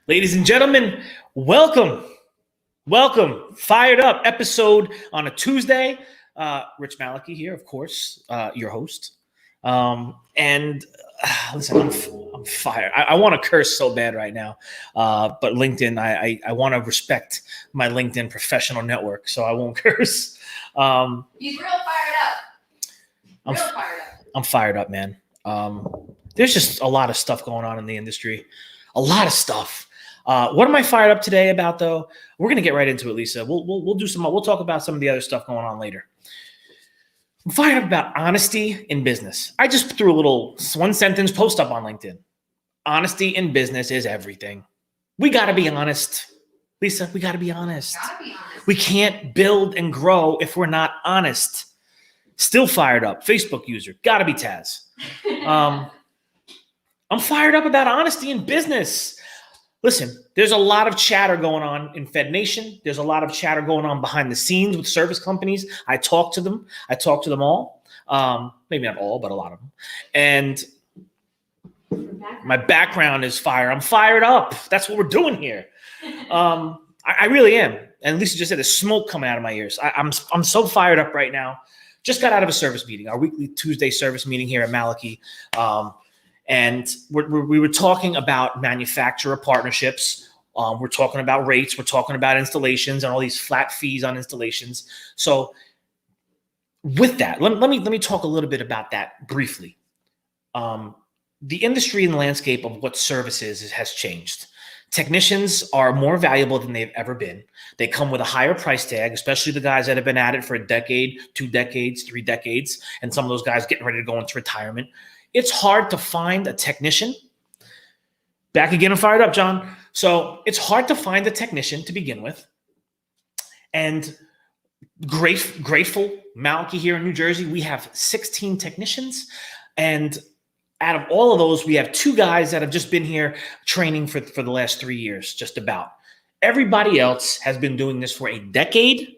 Ladies and gentlemen, welcome. Welcome. Fired Up episode on a Tuesday. Rich Maliki here, of course, your host. And listen, I'm fired. I want to curse so bad right now. But LinkedIn, I want to respect my LinkedIn professional network, so I won't curse. He's real fired up. I'm fired up, man. There's just a lot of stuff going on in the industry. A lot of stuff. What am I fired up today about, though? We're gonna get right into it, Lisa. We'll do some. We'll talk about some of the other stuff going on later. I'm fired up about honesty in business. I just threw a little one sentence post up on LinkedIn. Honesty in business is everything. We got to be honest, Lisa. We got to be honest. We can't build and grow if we're not honest. Still fired up. Facebook user. Got to be Taz. I'm fired up about honesty in business. Listen, there's a lot of chatter going on in Fed Nation. There's a lot of chatter going on behind the scenes with service companies. I talk to them. I talk to them all. Maybe not all, but a lot of them. And my background is fire. I'm fired up. That's what we're doing here. I really am. And Lisa just said there's smoke coming out of my ears. I'm so fired up right now. Just got out of a service meeting, our weekly Tuesday service meeting here at Maliki. And we were talking about manufacturer partnerships. We're talking about rates. We're talking about installations and all these flat fees on installations. So with that, let me talk a little bit about that briefly. The industry and landscape of what services has changed. Technicians are more valuable than they've ever been. They come with a higher price tag, especially the guys that have been at it for a decade, 2 decades, 3 decades, and some of those guys getting ready to go into retirement. It's hard to find a technician. Back again, I'm fired up, John. So it's hard to find a technician to begin with. And grateful, Maliki here in New Jersey, we have 16 technicians. And out of all of those, we have 2 guys that have just been here training for the last 3 years, just about. Everybody else has been doing this for a decade,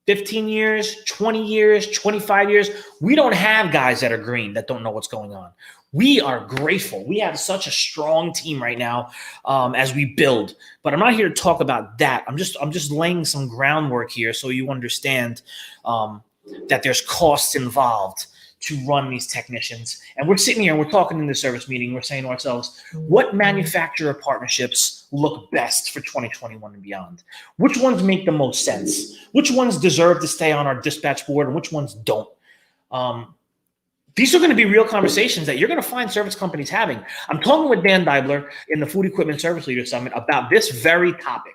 15 years, 20 years, 25 years. We don't have guys that are green that don't know what's going on. We are grateful. We have such a strong team right now as we build. But I'm not here to talk about that. I'm just laying some groundwork here so you understand that there's costs involved to run these technicians. And we're sitting here and we're talking in the service meeting. We're saying to ourselves, what manufacturer partnerships look best for 2021 and beyond? Which ones make the most sense? Which ones deserve to stay on our dispatch board and which ones don't? These are going to be real conversations that you're going to find service companies having. I'm talking with Dan Deibler in the Food Equipment Service Leader Summit about this very topic.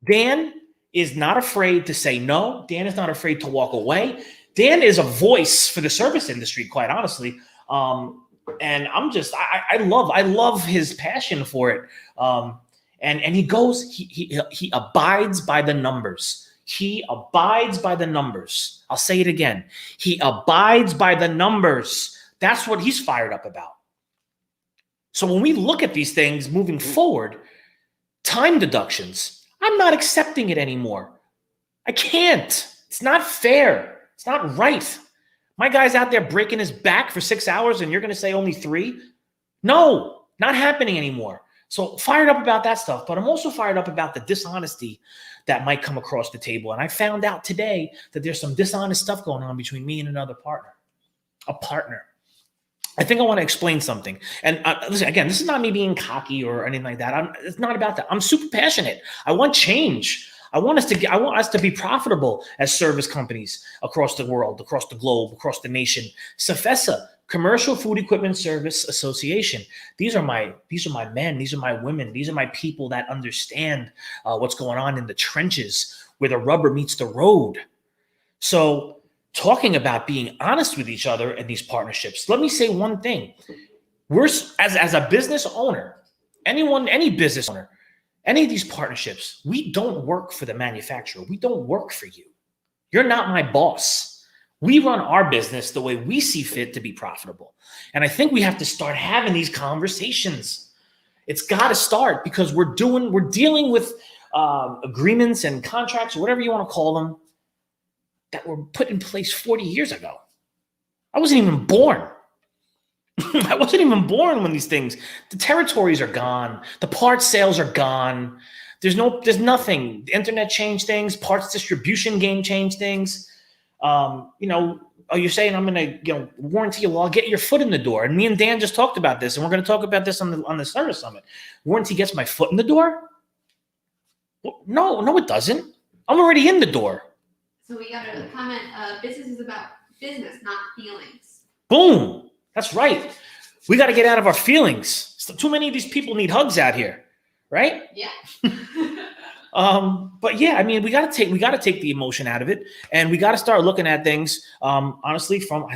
Dan is not afraid to say no. Dan is not afraid to walk away. Dan is a voice for the service industry, quite honestly. And I love his passion for it. And he abides by the numbers. He abides by the numbers. I'll say it again. He abides by the numbers. That's what he's fired up about. So when we look at these things moving forward, time deductions, I'm not accepting it anymore. I can't. It's not fair. It's not right. My guy's out there breaking his back for 6 hours and you're going to say only 3? No, not happening anymore. So fired up about that stuff, but I'm also fired up about the dishonesty that might come across the table. And I found out today that there's some dishonest stuff going on between me and another partner, a partner. I think I want to explain something. And listen, again, this is not me being cocky or anything like that. It's not about that. I'm super passionate. I want change. I want us to be profitable as service companies across the world, across the globe, across the nation. CFESA, Commercial Food Equipment Service Association. These are my men. These are my women. These are my people that understand what's going on in the trenches where the rubber meets the road. So talking about being honest with each other in these partnerships, let me say one thing. We're as a business owner, any business owner, any of these partnerships, we don't work for the manufacturer. We don't work for you. You're not my boss. We run our business the way we see fit to be profitable. And I think we have to start having these conversations. It's got to start because we're dealing with agreements and contracts, or whatever you want to call them, that were put in place 40 years ago. I wasn't even born. I wasn't even born when these things, the territories are gone. The parts sales are gone. There's nothing. The internet changed things. Parts distribution game changed things. You're saying I'm going to, warranty a law, get your foot in the door. And me and Dan just talked about this, and we're going to talk about this on the Service Summit. Warranty gets my foot in the door? Well, no, it doesn't. I'm already in the door. So we got a comment, business is about business, not feelings. Boom. That's right. We got to get out of our feelings. So too many of these people need hugs out here, right? Yeah. But yeah, I mean, we got to take the emotion out of it, and we got to start looking at things, honestly, from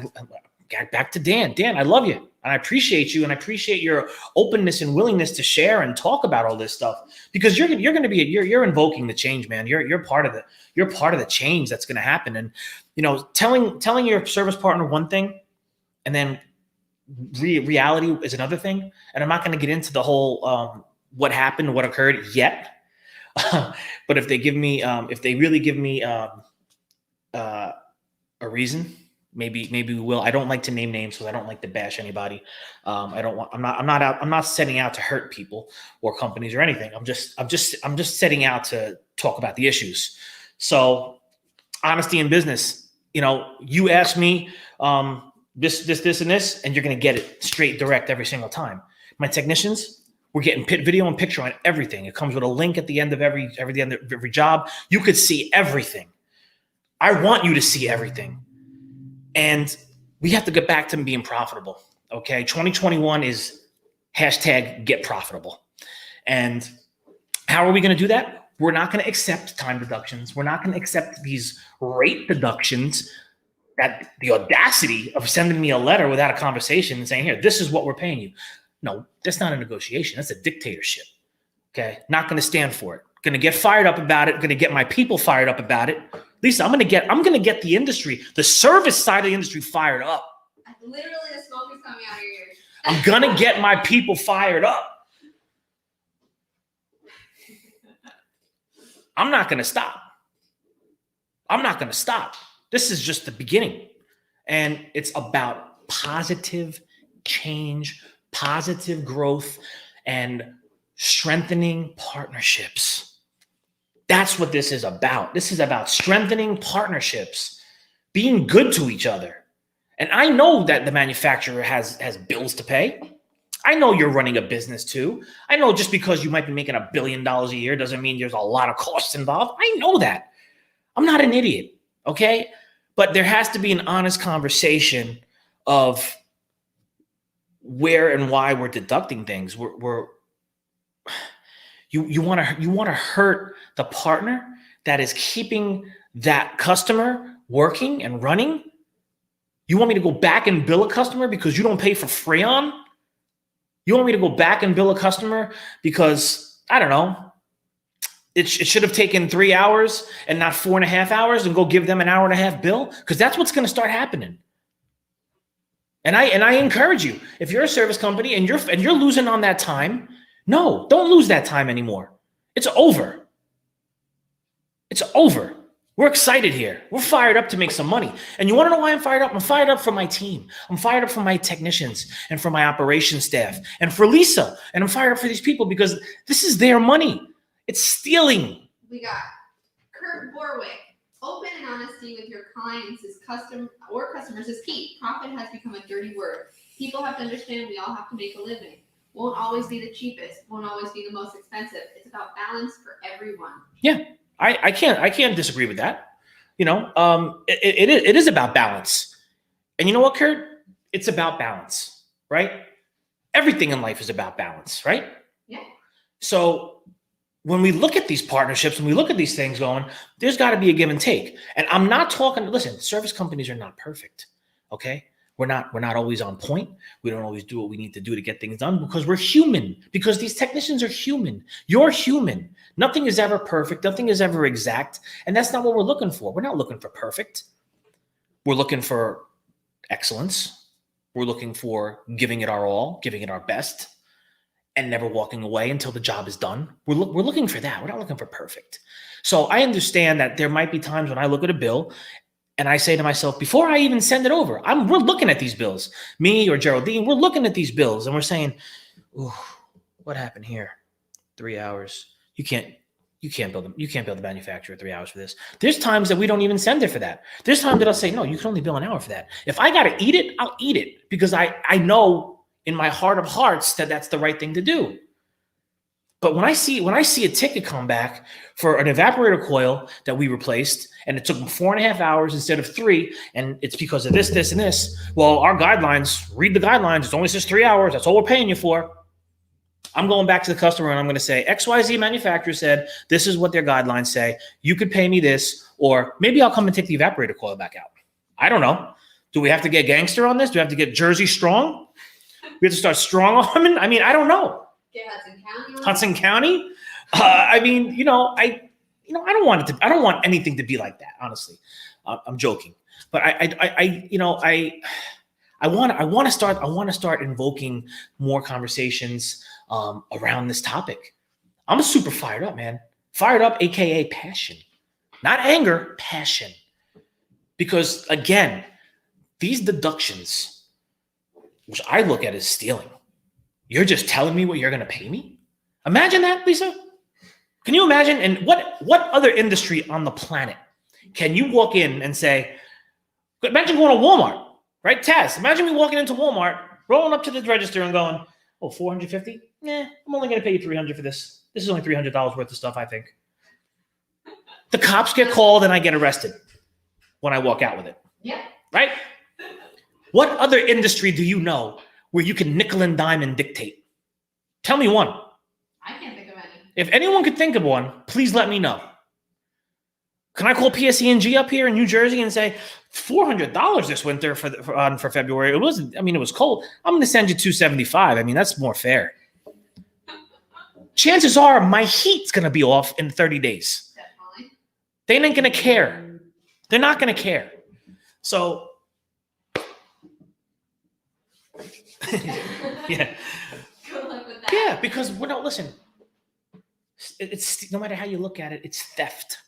back to Dan. Dan, I love you, and I appreciate you, and I appreciate your openness and willingness to share and talk about all this stuff, because you're going to be you're invoking the change, man. You're part of the change that's going to happen. And telling your service partner one thing, and then reality is another thing. And I'm not going to get into the whole what happened, what occurred yet. But if they really give me a reason, maybe we will. I don't like to name names because I don't like to bash anybody. I'm not setting out to hurt people or companies or anything. I'm just setting out to talk about the issues. So honesty in business. You ask me this and this, and you're going to get it straight, direct every single time. My technicians, we're getting video and picture on everything. It comes with a link at the end of every job. You could see everything. I want you to see everything. And we have to get back to being profitable. Okay. 2021 is #getprofitable. And how are we going to do that? We're not going to accept time deductions. We're not going to accept these rate deductions. That the audacity of sending me a letter without a conversation and saying, here, this is what we're paying you. No, that's not a negotiation. That's a dictatorship. Okay. Not going to stand for it. Going to get fired up about it. Going to get my people fired up about it. Lisa, I'm going to get the industry, the service side of the industry fired up. Literally the smoke is coming out of your ears. I'm going to get my people fired up. I'm not going to stop. This is just the beginning. And it's about positive change, positive growth, and strengthening partnerships. That's what this is about. This is about strengthening partnerships, being good to each other. And I know that the manufacturer has bills to pay. I know you're running a business too. I know just because you might be making $1 billion a year doesn't mean there's a lot of costs involved. I know that. I'm not an idiot, okay? But there has to be an honest conversation of where and why we're deducting things. You want to hurt the partner that is keeping that customer working and running. You want me to go back and bill a customer because you don't pay for Freon? You want me to go back and bill a customer because, I don't know, it should have taken 3 hours and not 4.5 hours, and go give them an 1.5 hour bill? Because that's what's going to start happening. And I encourage you, if you're a service company and you're losing on that time, no, don't lose that time anymore. It's over. It's over. We're excited here. We're fired up to make some money. And you want to know why I'm fired up? I'm fired up for my team. I'm fired up for my technicians and for my operations staff and for Lisa. And I'm fired up for these people because this is their money. It's stealing. We got Kurt Borwick. Open and honesty with your clients customers is key. Profit has become a dirty word. People have to understand we all have to make a living. Won't always be the cheapest. Won't always be the most expensive. It's about balance for everyone. Yeah, I can't disagree with that. It is about balance. And you know what, Kurt? It's about balance, right? Everything in life is about balance, right? Yeah. So when we look at these partnerships, when we look at these things going, there's got to be a give and take. And I'm not talking, listen, service companies are not perfect, okay? We're not always on point. We don't always do what we need to do to get things done because we're human, because these technicians are human. You're human. Nothing is ever perfect. Nothing is ever exact. And that's not what we're looking for. We're not looking for perfect. We're looking for excellence. We're looking for giving it our all, giving it our best, and never walking away until the job is done. We're looking for that. We're not looking for perfect. So I understand that there might be times when I look at a bill And I say to myself, before I even send it over, we're looking at these bills. Me or Geraldine, we're looking at these bills and we're saying, ooh, what happened here? 3 hours. You can't build the manufacturer 3 hours for this. There's times that we don't even send it for that. There's times that I'll say, no, you can only bill an hour for that. If I gotta eat it, I'll eat it because I know in my heart of hearts that that's the right thing to do. But when I see a ticket come back for an evaporator coil that we replaced, and it took them 4.5 hours instead of 3, and it's because of this, this, and this. Well, our guidelines, read the guidelines. It only says 3 hours. That's all we're paying you for. I'm going back to the customer and I'm going to say, XYZ manufacturer said, this is what their guidelines say. You could pay me this, or maybe I'll come and take the evaporator coil back out. I don't know. Do we have to get gangster on this? Do we have to get Jersey strong? We have to start strong arming? I mean, I don't know. Get Hudson County. Hudson County? I don't want anything to be like that, honestly. I'm joking. But I want to start invoking more conversations around this topic. I'm super fired up, man. Fired up, aka passion, not anger, passion. Because again, these deductions, which I look at as stealing. You're just telling me what you're going to pay me? Imagine that, Lisa. Can you imagine? And what other industry on the planet can you walk in and say, imagine going to Walmart, right? Taz, imagine me walking into Walmart, rolling up to the register and going, oh, $450? Nah, I'm only going to pay you $300 for this. This is only $300 worth of stuff, I think. The cops get called and I get arrested when I walk out with it. Yeah. Right? What other industry do you know where you can nickel and dime and dictate? Tell me one. I can't think of any. If anyone could think of one, please let me know. Can I call PSE&G up here in New Jersey and say $400 this winter for February? It was cold. I'm going to send you $275. I mean, that's more fair. Chances are my heat's going to be off in 30 days. Definitely. They ain't going to care. They're not going to care. So, yeah. Good luck with that. Yeah, because listen. It's no matter how you look at it, it's theft.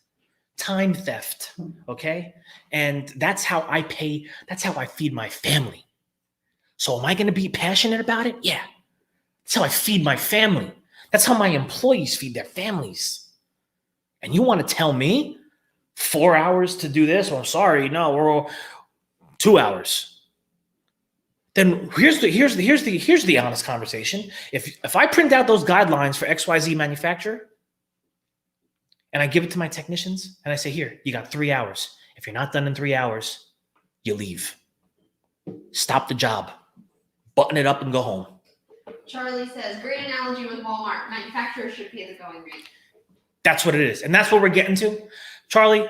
Time theft, okay? And that's how I pay, that's how I feed my family. So am I going to be passionate about it? Yeah. That's how I feed my family. That's how my employees feed their families. And you want to tell me 4 hours to do this? Well, I'm sorry, no, we're all 2 hours. Then here's the honest conversation. If I print out those guidelines for XYZ manufacturer, and I give it to my technicians and I say, here, you got 3 hours. If you're not done in 3 hours, you leave. Stop the job. Button it up and go home. Charlie says, great analogy with Walmart. Manufacturers should pay the going rate. That's what it is. And that's what we're getting to. Charlie,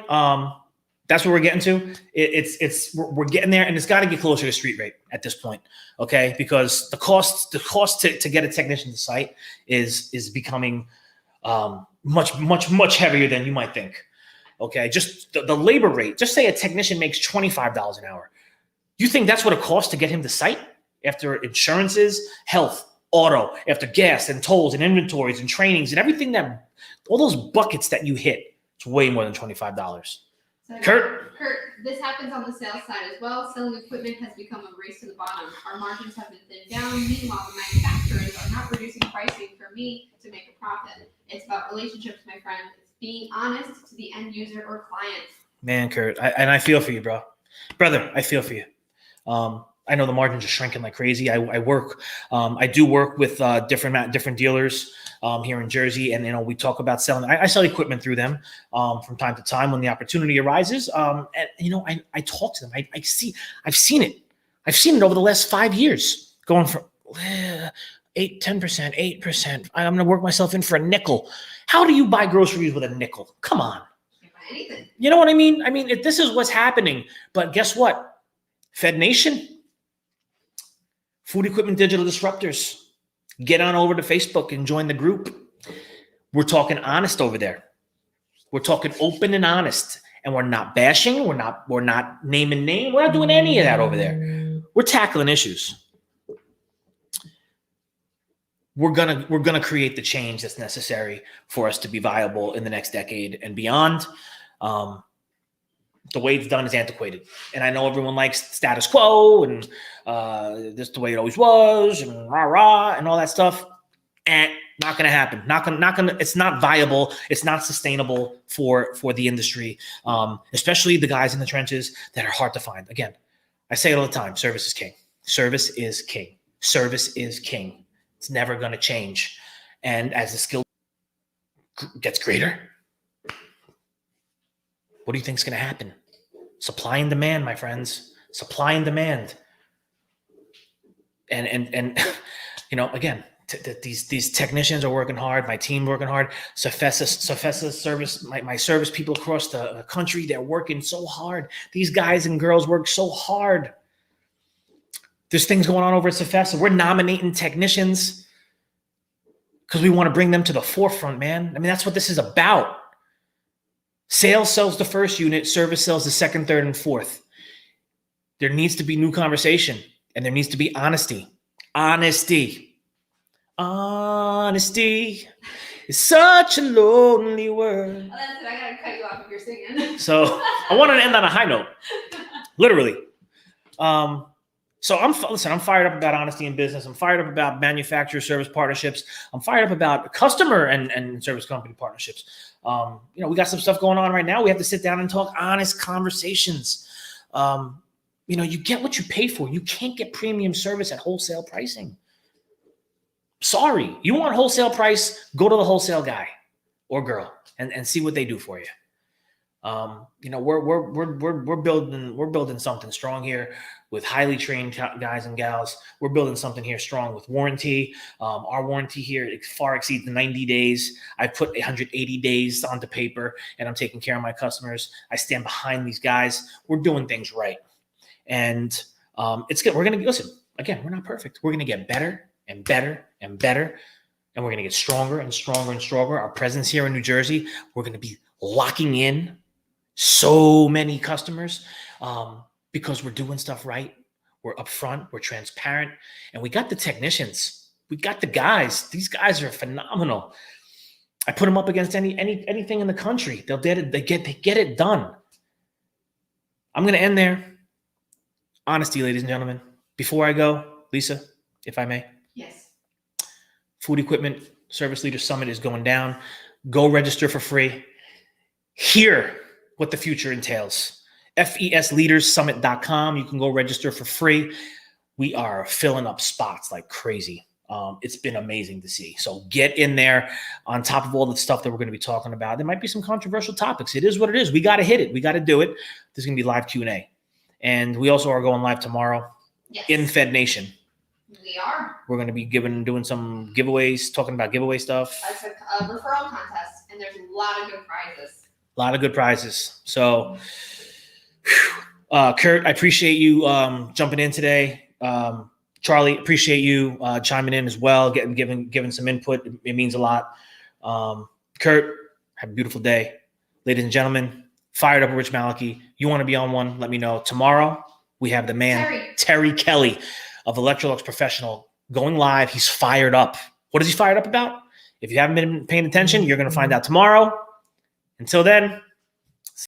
that's what we're getting to. We're getting there, and it's got to get closer to street rate at this point, okay? Because the cost to get a technician to site is becoming much heavier than you might think. Okay, just the labor rate. Just say a technician makes $25 an hour. You think that's what it costs to get him to site after insurances, health, auto, after gas and tolls and inventories and trainings and everything all those buckets that you hit? It's way more than $25. So Kurt, this happens on the sales side as well. Selling equipment has become a race to the bottom. Our margins have been thinned down. Meanwhile, the manufacturers are not reducing pricing for me to make a profit. It's about relationships, my friend. It's being honest to the end user or client. Man, Kurt, I feel for you, brother. I feel for you. I know the margins are shrinking like crazy. I do work with different dealers here in Jersey, and we talk about selling. I sell equipment through them from time to time when the opportunity arises. And I talk to them. I've seen it. I've seen it over the last 5 years, going from 8%, 8%. I'm going to work myself in for a nickel. How do you buy groceries with a nickel? Come on. You can buy anything. You know what I mean? I mean, if this is what's happening, but guess what? Fed Nation, Food Equipment Digital Disruptors, get on over to Facebook and join the group. We're talking honest over there. We're talking open and honest, and we're not bashing. We're not naming names. We're not doing any of that over there. We're tackling issues. We're gonna create the change that's necessary for us to be viable in the next decade and beyond. the way it's done is antiquated. And I know everyone likes status quo and this is the way it always was and rah rah and all that stuff. And not going to happen. Not going to. It's not viable. It's not sustainable for the industry, especially the guys in the trenches that are hard to find. Again, I say it all the time. Service is king. Service is king. Service is king. It's never going to change. And as the skill gets greater, what do you think is going to happen? Supply and demand, my friends. Supply and demand. And again, these technicians are working hard. My team working hard. Sofessa service, my service people across the country, they're working so hard. These guys and girls work so hard. There's things going on over at Sofessa. We're nominating technicians because we want to bring them to the forefront, man. I mean, that's what this is about. Sales sells the first unit. Service sells the second, third, and fourth. There needs to be new conversation, and there needs to be honesty. Honesty is such a lonely word. Oh, that's it. I gotta cut you off if you're singing. So I wanted to end on a high note, literally. So I'm fired up about honesty in business. I'm fired up about manufacturer service partnerships. I'm fired up about customer and service company partnerships. We got some stuff going on right now. We have to sit down and talk honest conversations. You get what you pay for. You can't get premium service at wholesale pricing. Sorry, you want wholesale price, go to the wholesale guy or girl and see what they do for you. We're building something strong here with highly trained guys and gals. We're building something here strong with warranty. Our warranty here far exceeds the 90 days. I put 180 days onto paper, and I'm taking care of my customers. I stand behind these guys. We're doing things right, and it's good. We're gonna listen again. We're not perfect. We're gonna get better and better and better, and we're gonna get stronger and stronger and stronger. Our presence here in New Jersey, we're gonna be locking in so many customers because we're doing stuff right. We're upfront, we're transparent, and we got the technicians. We got the guys. These guys are phenomenal. I put them up against anything in the country. They'll get it. They get it done. I'm gonna end there. Honesty, ladies and gentlemen. Before I go, Lisa, if I may. Yes. Food Equipment Service Leaders Summit is going down. Go register for free. Hear what the future entails. FESleaderssummit.com. You can go register for free. We are filling up spots like crazy. It's been amazing to see. So get in there on top of all the stuff that we're going to be talking about. There might be some controversial topics. It is what it is. We got to hit it. We got to do it. There's going to be live Q&A. And we also are going live tomorrow in Fed Nation. We are. We're going to be doing some giveaways, talking about giveaway stuff. It's a referral contest, and there's a lot of good prizes. A lot of good prizes. So, Kurt, I appreciate you jumping in today. Charlie, appreciate you chiming in as well, giving some input. It means a lot. Kurt, have a beautiful day. Ladies and gentlemen, fired up with Rich Malachy. You want to be on one, let me know. Tomorrow, we have the man, Terry Kelly of Electrolux Professional going live. He's fired up. What is he fired up about? If you haven't been paying attention, you're going to find out tomorrow. Until then,